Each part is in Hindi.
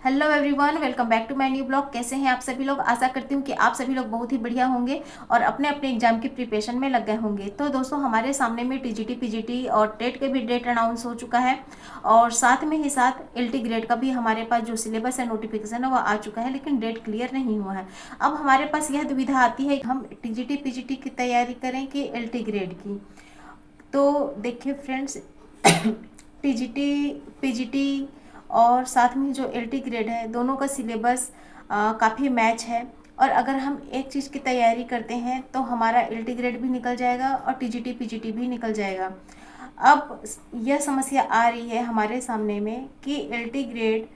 Hello everyone, welcome back to my new blog. कैसे हैं आप सभी लोग? आशा करती हूँ कि आप सभी लोग बहुत ही बढ़िया होंगे और अपने अपने एग्जाम की प्रिपरेशन में लग गए होंगे। तो दोस्तों, हमारे सामने में टीजीटी पीजीटी और टेट के भी डेट अनाउंस हो चुका है और साथ में ही साथ एलटी ग्रेड का भी हमारे पास जो सिलेबस है, नोटिफिकेशन है, वो आ चुका है, लेकिन डेट क्लियर नहीं हुआ है। अब हमारे पास यह दुविधा आती है कि हम टीजीटी पीजीटी की तैयारी करें कि एलटी ग्रेड की। तो देखिए फ्रेंड्स, टीजीटी पीजीटी और साथ में जो एलटी ग्रेड है, दोनों का सिलेबस काफ़ी मैच है। और अगर हम एक चीज़ की तैयारी करते हैं तो हमारा एलटी ग्रेड भी निकल जाएगा और टीजीटी पीजीटी भी निकल जाएगा। अब यह समस्या आ रही है हमारे सामने में कि एलटी ग्रेड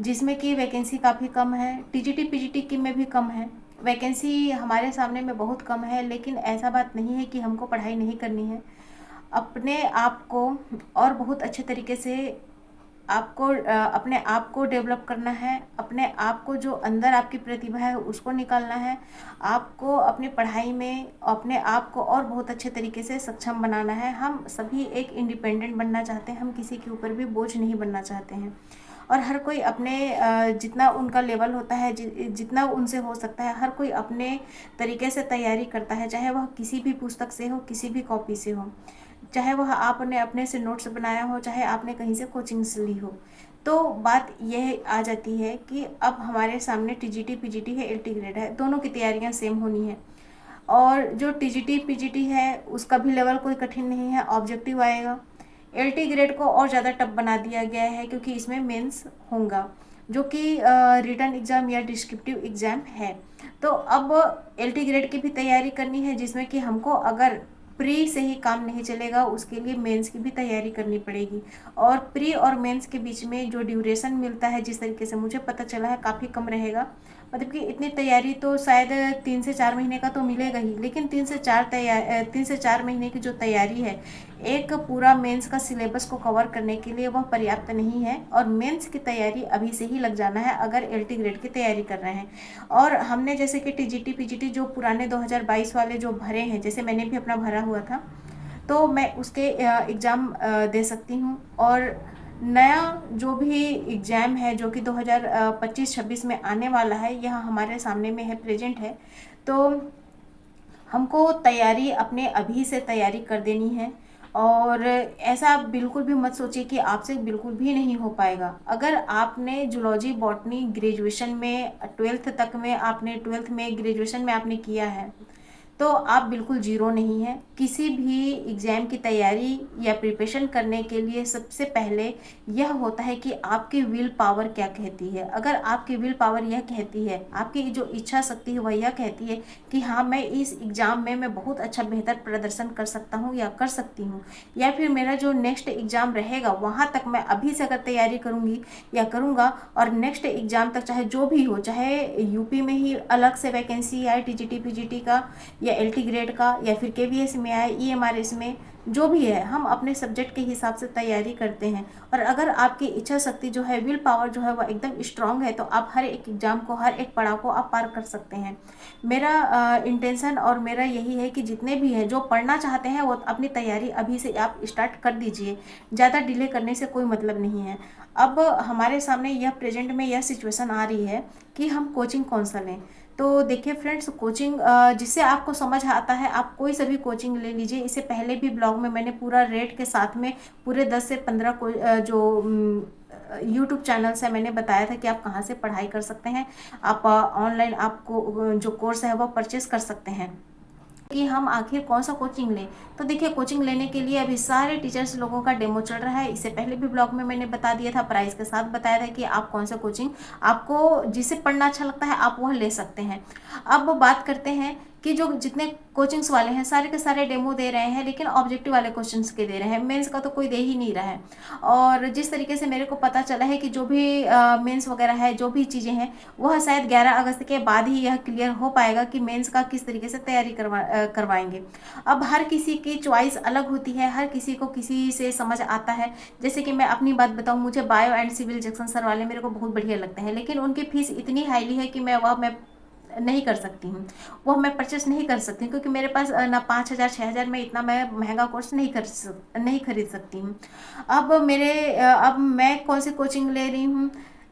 जिसमें कि वैकेंसी काफ़ी कम है, टीजीटी पीजीटी की में भी कम है, वैकेंसी हमारे सामने में बहुत कम है, लेकिन ऐसा बात नहीं है कि हमको पढ़ाई नहीं करनी है। अपने आप को और बहुत अच्छे तरीके से आपको अपने आप को डेवलप करना है। अपने आप को, जो अंदर आपकी प्रतिभा है, उसको निकालना है। आपको अपनी पढ़ाई में अपने आप को और बहुत अच्छे तरीके से सक्षम बनाना है। हम सभी एक इंडिपेंडेंट बनना चाहते हैं, हम किसी के ऊपर भी बोझ नहीं बनना चाहते हैं। और हर कोई अपने जितना उनका लेवल होता है, जितना उनसे हो सकता है, हर कोई अपने तरीके से तैयारी करता है, चाहे वह किसी भी पुस्तक से हो, किसी भी कॉपी से हो, चाहे वह आपने अपने से नोट्स बनाया हो, चाहे आपने कहीं से कोचिंग से ली हो। तो बात यह आ जाती है कि अब हमारे सामने टीजीटी पीजीटी है, एलटी ग्रेड है, दोनों की तैयारियां सेम होनी है। और जो टीजीटी पीजीटी है उसका भी लेवल कोई कठिन नहीं है, ऑब्जेक्टिव आएगा। एलटी ग्रेड को और ज़्यादा टफ बना दिया गया है क्योंकि इसमें मेंस होगा, जो कि रिटन एग्ज़ाम या डिस्क्रिप्टिव एग्ज़ाम है। तो अब एलटी ग्रेड की भी तैयारी करनी है, जिसमें कि हमको अगर प्री से ही काम नहीं चलेगा, उसके लिए मेंस की भी तैयारी करनी पड़ेगी। और प्री और मेंस के बीच में जो ड्यूरेशन मिलता है, जिस तरीके से मुझे पता चला है, काफ़ी कम रहेगा। मतलब कि इतनी तैयारी तो शायद 3 से 4 महीने का तो मिलेगा ही, लेकिन 3 से 4 महीने की जो तैयारी है, एक पूरा मेंस का सिलेबस को कवर करने के लिए, वह पर्याप्त नहीं है। और मेंस की तैयारी अभी से ही लग जाना है अगर एलटी ग्रेड की तैयारी कर रहे हैं। और हमने जैसे कि टीजीटी पीजीटी जो पुराने 2022 वाले जो भरे हैं, जैसे मैंने भी अपना भरा हुआ था, तो मैं उसके एग्ज़ाम दे सकती हूँ। और नया जो भी एग्ज़ाम है, जो कि 2025-26 में आने वाला है, यह हमारे सामने में है, प्रेजेंट है। तो हमको तैयारी अपने अभी से तैयारी कर देनी है। और ऐसा बिल्कुल भी मत सोचिए कि आपसे बिल्कुल भी नहीं हो पाएगा। अगर आपने जूलॉजी बॉटनी ग्रेजुएशन में 12th तक में, आपने 12th में ग्रेजुएशन में आपने किया है, तो आप बिल्कुल जीरो नहीं है। किसी भी एग्ज़ाम की तैयारी या प्रिपरेशन करने के लिए सबसे पहले यह होता है कि आपकी विल पावर क्या कहती है। अगर आपकी विल पावर यह कहती है, आपकी जो इच्छा शक्ति है वह यह कहती है कि हाँ, मैं इस एग्ज़ाम में मैं बहुत अच्छा बेहतर प्रदर्शन कर सकता हूँ या कर सकती हूँ, या फिर मेरा जो नेक्स्ट एग्ज़ाम रहेगा वहाँ तक मैं अभी से अगर तैयारी करूँगी या करूँगा, और नेक्स्ट एग्ज़ाम तक चाहे जो भी हो, चाहे यूपी में ही अलग से वैकेंसी आए टीजीटी पीजीटी का, या एलटी ग्रेड का, या फिर केवीएस में आए, ईएमआरएस में, जो भी है, हम अपने सब्जेक्ट के हिसाब से तैयारी करते हैं। और अगर आपकी इच्छा शक्ति जो है, विल पावर जो है, वह एकदम स्ट्रांग है, तो आप हर एक एग्ज़ाम को, हर एक पड़ाव को आप पार कर सकते हैं। मेरा इंटेंशन और मेरा यही है कि जितने भी हैं जो पढ़ना चाहते हैं, वो अपनी तैयारी अभी से आप स्टार्ट कर दीजिए। ज़्यादा डिले करने से कोई मतलब नहीं है। अब हमारे सामने यह प्रेजेंट में यह सिचुएशन आ रही है कि हम कोचिंग कौन सा लें। तो देखिए फ्रेंड्स, कोचिंग जिससे आपको समझ आता है, आप कोई सा भी कोचिंग ले लीजिए। इससे पहले भी ब्लॉग में मैंने पूरा रेट के साथ में पूरे 10 से 15 को जो यूट्यूब चैनल्स है, मैंने बताया था कि आप कहाँ से पढ़ाई कर सकते हैं। आप ऑनलाइन आपको जो कोर्स है वह परचेस कर सकते हैं। कि हम आखिर कौन सा कोचिंग लें। तो देखिए, कोचिंग लेने के लिए अभी सारे टीचर्स लोगों का डेमो चल रहा है। इससे पहले भी ब्लॉग में मैंने बता दिया था, प्राइस के साथ बताया था कि आप कौन सा कोचिंग, आपको जिसे पढ़ना अच्छा लगता है आप वह ले सकते हैं। अब बात करते हैं कि जो जितने कोचिंग्स वाले हैं, सारे के सारे डेमो दे रहे हैं, लेकिन ऑब्जेक्टिव वाले क्वेश्चंस के दे रहे हैं, मेंस का तो कोई दे ही नहीं रहा है। और जिस तरीके से मेरे को पता चला है कि जो भी मेंस वगैरह है, जो भी चीज़ें हैं, वह शायद 11 अगस्त के बाद ही यह क्लियर हो पाएगा कि मेंस का किस तरीके से तैयारी करवाएंगे। अब हर किसी की चॉइस अलग होती है, हर किसी को किसी से समझ आता है। जैसे कि मैं अपनी बात बताऊं, मुझे bio and civil Jackson sir वाले मेरे को बहुत बढ़िया लगते हैं, लेकिन उनकी फीस इतनी हाईली है कि मैं नहीं कर सकती हूँ, वो मैं परचेस नहीं कर सकती हूँ, क्योंकि मेरे पास ना 5,000 6,000 में इतना मैं महंगा कोर्स नहीं खरीद सकती हूँ। अब मैं कौन सी कोचिंग ले रही हूँ,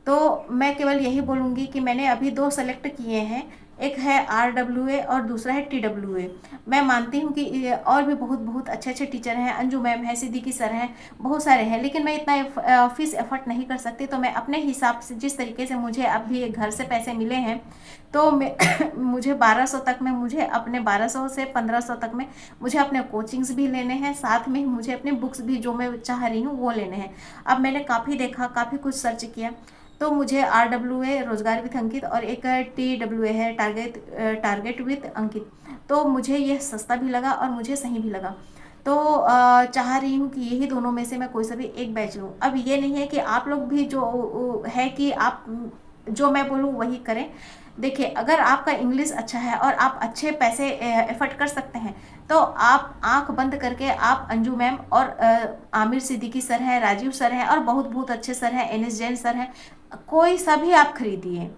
तो मैं केवल यही बोलूँगी कि मैंने अभी 2 सेलेक्ट किए हैं, एक है RWA और दूसरा है TWA। मैं मानती हूँ कि और भी बहुत बहुत अच्छे अच्छे टीचर हैं, अंजू मैम है, सिद्दीकी सर हैं, बहुत सारे हैं, लेकिन मैं इतना फीस एफर्ट नहीं कर सकती। तो मैं अपने हिसाब से, जिस तरीके से मुझे अभी घर से पैसे मिले हैं, तो मैं मुझे 1200 तक में, मुझे अपने 1200 से 1500 तक में मुझे अपने कोचिंग्स भी लेने हैं, साथ में ही मुझे अपने बुक्स भी जो मैं चाह रही हूँ वो लेने हैं। अब मैंने काफ़ी देखा, काफ़ी कुछ सर्च किया, तो मुझे RWA रोजगार विथ अंकित और एक TWA है टारगेट विथ अंकित, तो मुझे ये सस्ता भी लगा और मुझे सही भी लगा। तो चाह रही हूँ कि यही दोनों में से मैं कोई सा भी एक बैच लूँ। अब ये नहीं है कि आप लोग भी जो है कि आप जो मैं बोलूँ वही करें। देखिए, अगर आपका इंग्लिश अच्छा है और आप अच्छे पैसे एफर्ट कर सकते हैं, तो आप आंख बंद करके आप अंजू मैम और आमिर सिद्दीकी सर हैं, राजीव सर हैं और बहुत बहुत अच्छे सर हैं, NS जैन सर हैं, कोई सा भी आप खरीदिए।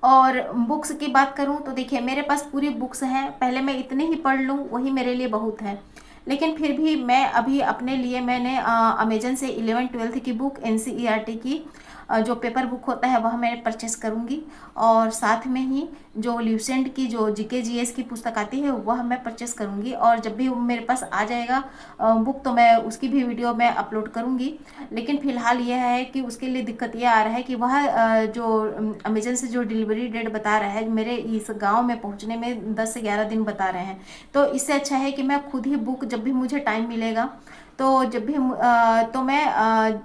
और बुक्स की बात करूं तो देखिए, मेरे पास पूरी बुक्स हैं, पहले मैं इतने ही पढ़ लूं वही मेरे लिए बहुत है। लेकिन फिर भी मैं अभी अपने लिए मैंने अमेजन से 11-12 की बुक NCERT की जो पेपर बुक होता है वह मैं परचेस करूँगी, और साथ में ही जो ल्यूसेंट की जो GK GS की पुस्तक आती है वह मैं परचेस करूँगी। और जब भी वो मेरे पास आ जाएगा बुक, तो मैं उसकी भी वीडियो मैं अपलोड करूँगी। लेकिन फ़िलहाल यह है कि उसके लिए दिक्कत यह आ रहा है कि वह जो अमेजन से जो डिलीवरी डेट बता रहा है, मेरे इस गांव में पहुंचने में 10 से 11 दिन बता रहे हैं। तो इससे अच्छा है कि मैं खुद ही बुक, जब भी मुझे टाइम मिलेगा, तो जब भी तो मैं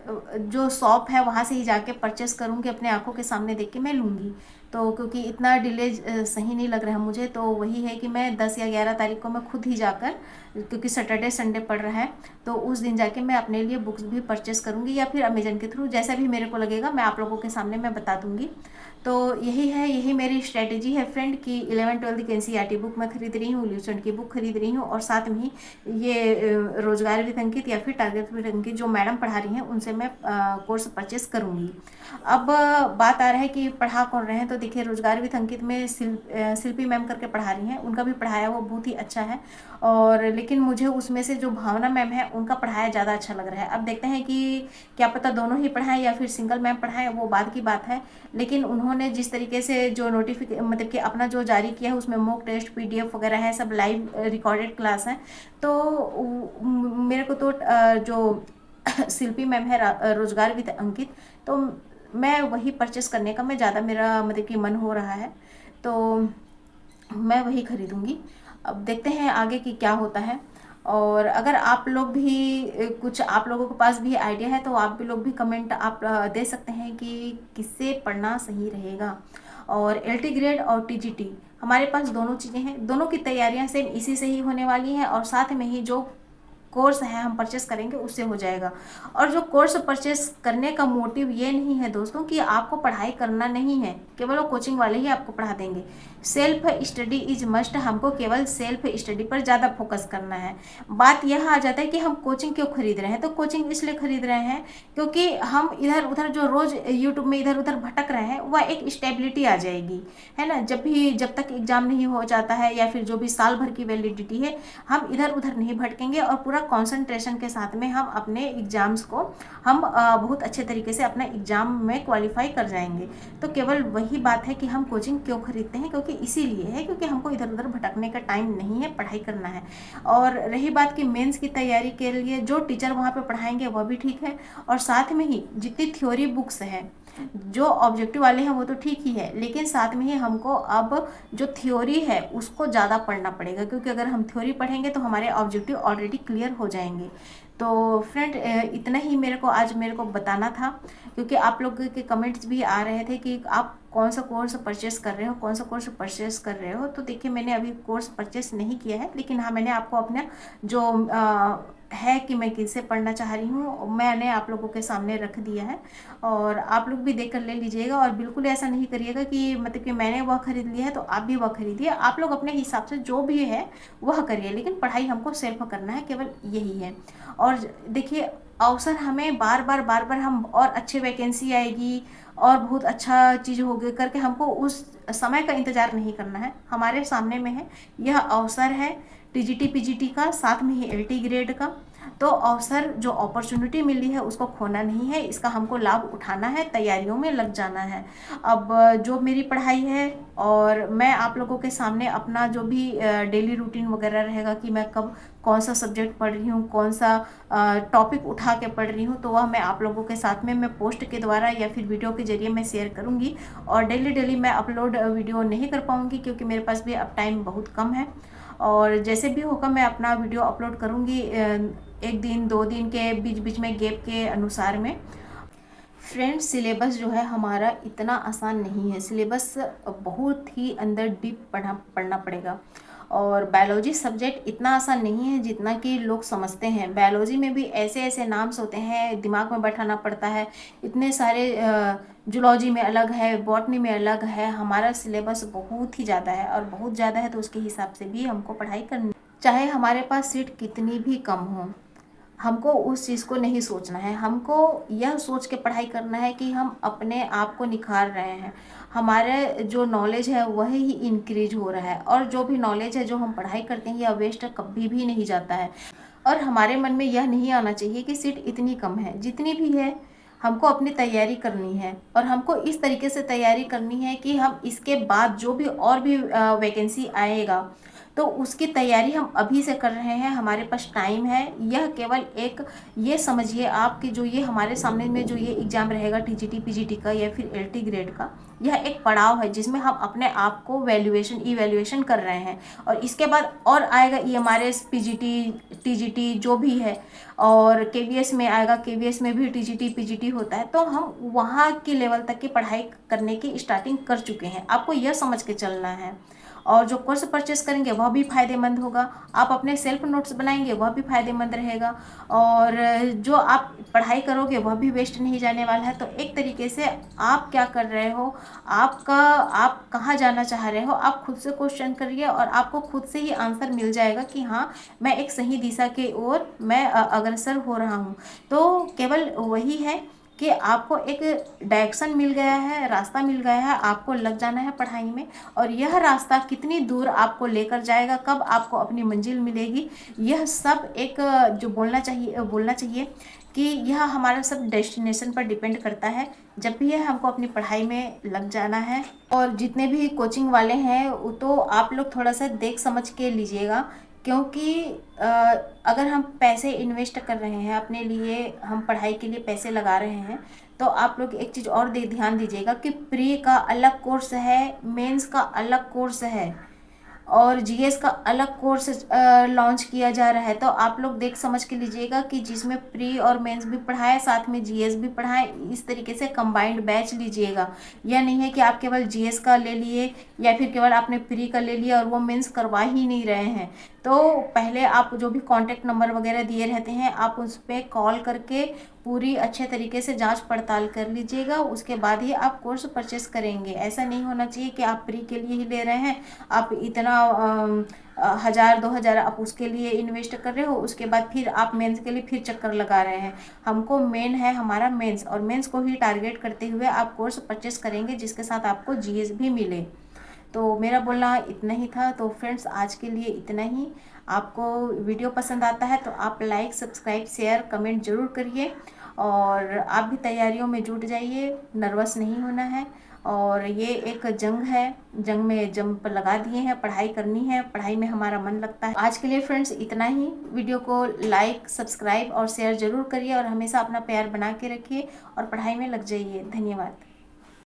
जो शॉप है वहाँ से ही जाके परचेस करूँगी, अपने आंखों के सामने देख के मैं लूँगी। तो क्योंकि इतना डिले सही नहीं लग रहा मुझे, तो वही है कि मैं 10 या 11 तारीख को मैं खुद ही जाकर, क्योंकि सैटरडे संडे पड़ रहा है, तो उस दिन जाके मैं अपने लिए बुक्स भी परचेस करूँगी, या फिर अमेजन के थ्रू, जैसा भी मेरे को लगेगा मैं आप लोगों के सामने मैं बता दूँगी। तो यही है, यही मेरी स्ट्रेटेजी है फ्रेंड, कि 11-12 की NCERT बुक मैं खरीद रही हूँ, ल्यूसेंट की बुक खरीद रही हूँ, और साथ में ही ये रोजगार विथ अंकित या फिर टारगेट विथ अंकित जो मैडम पढ़ा रही हैं उनसे मैं कोर्स परचेस करूँगी। अब बात आ रहा है कि पढ़ा कौन रहे हैं, तो देखिए, रोजगार विथ अंकित में शिल्पी मैम करके पढ़ा रही हैं, उनका भी पढ़ाया वो बहुत ही अच्छा है। और लेकिन मुझे उसमें से जो भावना मैम है उनका पढ़ाया ज़्यादा अच्छा लग रहा है। अब देखते हैं कि क्या पता दोनों ही पढ़ाएं या फिर सिंगल मैम पढ़ाएं, वो बाद की बात है। लेकिन उन्होंने जिस तरीके से जो मतलब कि अपना जो जारी किया है, उसमें मॉक टेस्ट PDF वगैरह है, सब लाइव रिकॉर्डेड क्लास है। तो मेरे को तो जो शिल्पी मैम है रोजगार विद अंकित, तो मैं वही परचेस करने का मैं ज़्यादा मेरा मतलब कि मन हो रहा है, तो मैं वही खरीदूँगी। अब देखते हैं आगे की क्या होता है। और अगर आप लोग भी कुछ, आप लोगों के पास भी आइडिया है, तो आप भी लोग भी कमेंट आप दे सकते हैं कि किससे पढ़ना सही रहेगा। और LT ग्रेड और TGT हमारे पास दोनों चीज़ें हैं, दोनों की तैयारियां सेम इसी से ही होने वाली हैं, और साथ में ही जो कोर्स है हम परचेस करेंगे उससे हो जाएगा। और जो कोर्स परचेस करने का मोटिव ये नहीं है दोस्तों कि आपको पढ़ाई करना नहीं है, केवल वो कोचिंग वाले ही आपको पढ़ा देंगे। सेल्फ स्टडी इज मस्ट, हमको केवल सेल्फ स्टडी पर ज़्यादा फोकस करना है। बात यह आ जाता है कि हम कोचिंग क्यों खरीद रहे हैं, तो कोचिंग इसलिए खरीद रहे हैं क्योंकि हम इधर उधर जो रोज़ यूट्यूब में इधर उधर भटक रहे हैं, वह एक स्टेबिलिटी आ जाएगी, है ना। जब तक एग्ज़ाम नहीं हो जाता है, या फिर जो भी साल भर की वैलिडिटी है, हम इधर उधर नहीं भटकेंगे, और पूरा कंसंट्रेशन के साथ में हम अपने एग्ज़ाम्स को हम बहुत अच्छे तरीके से अपना एग्ज़ाम में क्वालिफाई कर जाएंगे। तो केवल वही बात है कि हम कोचिंग क्यों खरीदते हैं, क्योंकि इसीलिए है क्योंकि हमको इधर उधर भटकने का टाइम नहीं है, पढ़ाई करना है। और रही बात कि मेंस की तैयारी के लिए जो टीचर वहाँ पे पढ़ाएंगे वह भी ठीक है, और साथ में ही जितनी थ्योरी बुक्स हैं, जो ऑब्जेक्टिव वाले हैं वो तो ठीक ही है, लेकिन साथ में ही हमको अब जो थ्योरी है उसको ज़्यादा पढ़ना पड़ेगा, क्योंकि अगर हम थ्योरी पढ़ेंगे तो हमारे ऑब्जेक्टिव ऑलरेडी क्लियर हो जाएंगे। तो फ्रेंड, इतना ही मेरे को बताना था, क्योंकि आप लोग के कमेंट्स भी आ रहे थे कि आप कौन सा कोर्स परचेस कर रहे हो, कौन सा कोर्स परचेस कर रहे हो। तो देखिए, मैंने अभी कोर्स परचेस नहीं किया है, लेकिन हाँ, मैंने आपको अपना जो है कि मैं किससे पढ़ना चाह रही हूँ, मैंने आप लोगों के सामने रख दिया है, और आप लोग भी देख कर ले लीजिएगा। और बिल्कुल ऐसा नहीं करिएगा कि मतलब कि मैंने वह खरीद लिया है तो आप भी वह खरीदिए, आप लोग अपने हिसाब से जो भी है वह करिए, लेकिन पढ़ाई हमको सेल्फ करना है, केवल यही है। और देखिए, अवसर हमें बार बार हम, और अच्छे वैकेंसी आएगी और बहुत अच्छा चीज़ होगी करके हमको उस समय का इंतज़ार नहीं करना है। हमारे सामने में है, यह अवसर है TGT PGT का, साथ में ही LT ग्रेड का, तो अवसर जो अपॉर्चुनिटी मिली है उसको खोना नहीं है, इसका हमको लाभ उठाना है, तैयारियों में लग जाना है। अब जो मेरी पढ़ाई है और मैं आप लोगों के सामने अपना जो भी डेली रूटीन वगैरह रहेगा कि मैं कब कौन सा सब्जेक्ट पढ़ रही हूँ, कौन सा टॉपिक उठा के पढ़ रही हूँ, तो वह मैं आप लोगों के साथ में मैं पोस्ट के द्वारा या फिर वीडियो के जरिए मैं शेयर करूँगी। और डेली डेली मैं अपलोड वीडियो नहीं कर पाऊँगी क्योंकि मेरे पास भी अब टाइम बहुत कम है, और जैसे भी होगा मैं अपना वीडियो अपलोड करूँगी एक दिन 2 दिन के बीच बीच में गैप के अनुसार में। फ्रेंड्स, सिलेबस जो है हमारा इतना आसान नहीं है, सिलेबस बहुत ही अंदर डीप पढ़ना पड़ेगा। और बायोलॉजी सब्जेक्ट इतना आसान नहीं है जितना कि लोग समझते हैं। बायोलॉजी में भी ऐसे ऐसे नाम्स होते हैं, दिमाग में बैठाना पड़ता है, इतने सारे जूलॉजी में अलग है, बॉटनी में अलग है। हमारा सिलेबस बहुत ही ज़्यादा है और बहुत ज़्यादा है, तो उसके हिसाब से भी हमको पढ़ाई करनी, चाहे हमारे पास सीट कितनी भी कम हो, हमको उस चीज़ को नहीं सोचना है। हमको यह सोच के पढ़ाई करना है कि हम अपने आप को निखार रहे हैं, हमारे जो नॉलेज है वही ही इंक्रीज हो रहा है, और जो भी नॉलेज है जो हम पढ़ाई करते हैं यह वेस्ट कभी भी नहीं जाता है। और हमारे मन में यह नहीं आना चाहिए कि सीट इतनी कम है, जितनी भी है हमको अपनी तैयारी करनी है, और हमको इस तरीके से तैयारी करनी है कि हम इसके बाद जो भी और भी वैकेंसी आएगा तो उसकी तैयारी हम अभी से कर रहे हैं, हमारे पास टाइम है। यह केवल एक, ये समझिए आप कि जो ये हमारे सामने में जो ये एग्ज़ाम रहेगा टीजीटी पीजीटी का या फिर एलटी ग्रेड का, यह एक पड़ाव है जिसमें हम अपने आप को इवैल्यूएशन कर रहे हैं। और इसके बाद और आएगा ईएमआरएस पीजीटी टीजीटी जो भी है, और केवीएस में आएगा, केवीएस में भी टीजीटी पीजीटी होता है। तो हम वहाँ की लेवल तक की पढ़ाई करने की स्टार्टिंग कर चुके हैं, आपको यह समझ के चलना है। और जो कोर्स परचेस करेंगे वह भी फ़ायदेमंद होगा, आप अपने सेल्फ नोट्स बनाएंगे वह भी फ़ायदेमंद रहेगा, और जो आप पढ़ाई करोगे वह भी वेस्ट नहीं जाने वाला है। तो एक तरीके से आप क्या कर रहे हो, आप कहाँ जाना चाह रहे हो, आप खुद से क्वेश्चन करिए और आपको खुद से ही आंसर मिल जाएगा कि हाँ, मैं एक सही दिशा की ओर मैं अग्रसर हो रहा हूँ। तो केवल वही है कि आपको एक डायरेक्शन मिल गया है, रास्ता मिल गया है, आपको लग जाना है पढ़ाई में। और यह रास्ता कितनी दूर आपको लेकर जाएगा, कब आपको अपनी मंजिल मिलेगी, यह सब एक जो बोलना चाहिए कि यह हमारा सब डेस्टिनेशन पर डिपेंड करता है। जब भी है हमको अपनी पढ़ाई में लग जाना है। और जितने भी कोचिंग वाले हैं वो तो आप लोग थोड़ा सा देख समझ के लीजिएगा, क्योंकि अगर हम पैसे इन्वेस्ट कर रहे हैं अपने लिए, हम पढ़ाई के लिए पैसे लगा रहे हैं, तो आप लोग एक चीज़ और ध्यान दीजिएगा कि प्री का अलग कोर्स है, मेंस का अलग कोर्स है, और जीएस का अलग कोर्स लॉन्च किया जा रहा है। तो आप लोग देख समझ के लीजिएगा कि जिसमें प्री और मेंस भी पढ़ाए, साथ में जीएस भी पढ़ाए, इस तरीके से कंबाइंड बैच लीजिएगा। यह नहीं है कि आप केवल जीएस का ले लिए या फिर केवल आपने प्री का ले लिया और वो मेंस करवा ही नहीं रहे हैं। तो पहले आप जो भी कॉन्टैक्ट नंबर वगैरह दिए रहते हैं, आप उस पर कॉल करके पूरी अच्छे तरीके से जांच पड़ताल कर लीजिएगा, उसके बाद ही आप कोर्स परचेस करेंगे। ऐसा नहीं होना चाहिए कि आप प्री के लिए ही ले रहे हैं, आप इतना 1000-2000 आप उसके लिए इन्वेस्ट कर रहे हो, उसके बाद फिर आप मेंस के लिए फिर चक्कर लगा रहे हैं। हमको मेन है हमारा मेंस, और मेंस को ही टारगेट करते हुए आप कोर्स परचेस करेंगे जिसके साथ आपको जीएस भी मिले। तो मेरा बोलना इतना ही था। तो फ्रेंड्स, आज के लिए इतना ही। आपको वीडियो पसंद आता है तो आप लाइक, सब्सक्राइब, शेयर, कमेंट ज़रूर करिए, और आप भी तैयारियों में जुट जाइए, नर्वस नहीं होना है। और ये एक जंग है, जंग में जंप लगा दिए हैं, पढ़ाई करनी है, पढ़ाई में हमारा मन लगता है। आज के लिए फ्रेंड्स इतना ही। वीडियो को लाइक, सब्सक्राइब और शेयर ज़रूर करिए, और हमेशा अपना प्यार बना के रखिए और पढ़ाई में लग जाइए। धन्यवाद।